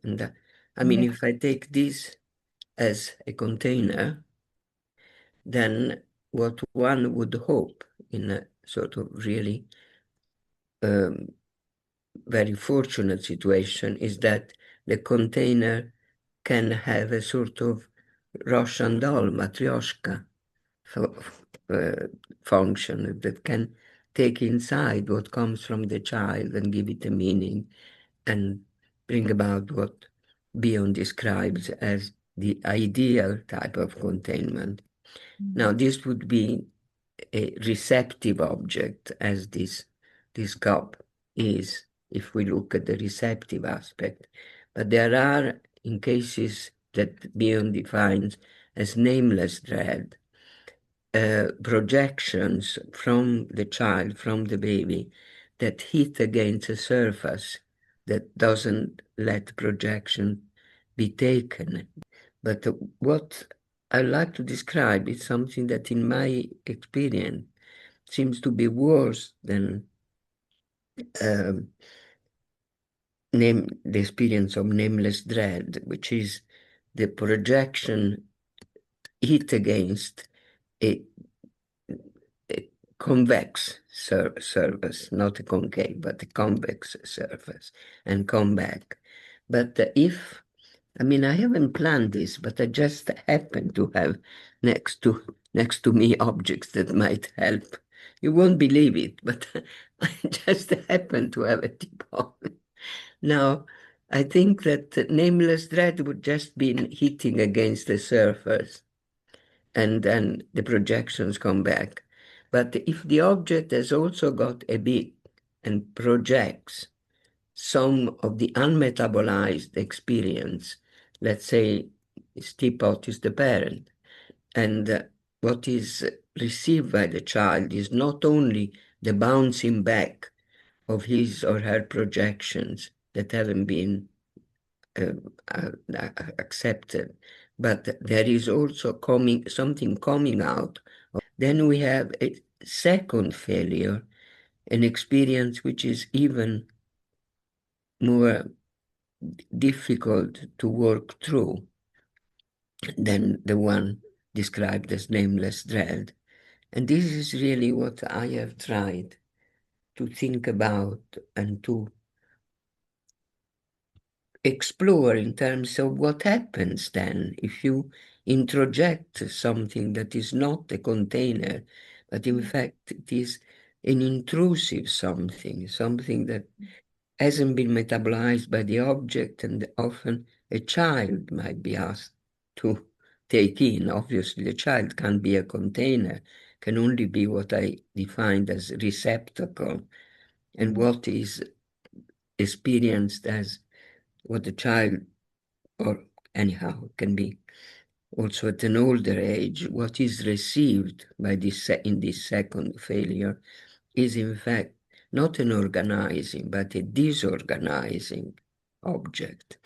And I mean, if I take this as a container, then what one would hope in a sort of really very fortunate situation is that the container can have a sort of Russian doll, matryoshka function that can take inside what comes from the child and give it a meaning and bring about what Bion describes as the ideal type of containment. Now, this would be a receptive object, as this cup is, if we look at the receptive aspect. But there are, in cases that Bion defines as nameless dread, projections from the child, from the baby, that hit against a surface that doesn't let projection be taken. But what I like to describe is something that, in my experience, seems to be worse than the experience of nameless dread, which is the projection hit against a convex surface, not a concave, but a convex surface, and come back. But I mean, I haven't planned this, but I just happen to have next to me objects that might help. You won't believe it, but I just happen to have a teapot. Now, I think that nameless dread would just be hitting against the surface, and then the projections come back. But if the object has also got a beak and projects some of the unmetabolized experience, let's say teapot is the parent, and what is received by the child is not only the bouncing back of his or her projections that haven't been accepted, but there is also something coming out. Then we have a second failure, an experience which is even more difficult to work through than the one described as nameless dread. And this is really what I have tried to think about and to explore in terms of what happens then if you introject something that is not a container, but in fact it is an intrusive something that hasn't been metabolized by the object, and often a child might be asked to take in. Obviously, the child can't be a container, can only be what I defined as receptacle, and what is experienced as what the child, or anyhow, can be also at an older age, what is received by this in this second failure is in fact not an organizing, but a disorganizing object.